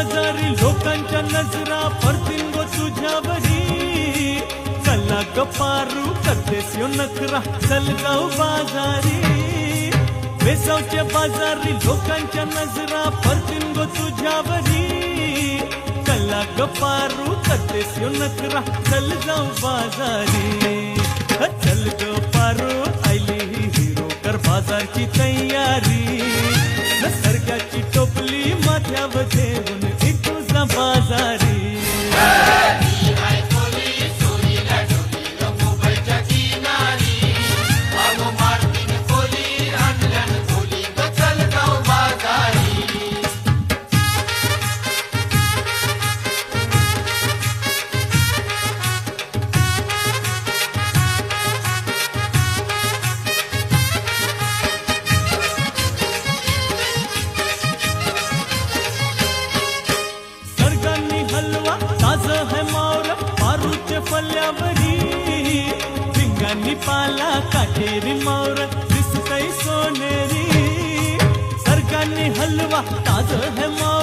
बाजारी लोकांच्या नजरा परतीन गो तुझ्यावरी चला ग पारू करतेस यो नखरा चल जाऊ बाजारी वेसावच्या बाजारी लोकांच्या नजरा परतीन गो तुझ्यावरी चला ग पारू करतेस यो नखरा चल जाऊ बाजारी चल ग पारू आईली ही हिरो कर बाजारची तयारी निसर्गाची टोपली माथ्यावर ठेवून तुझा बाजारी फल्यावरी भिंगांनी पाला काटेरी मावर दिसतई सोनेरी सरकारनी हलवा ताज है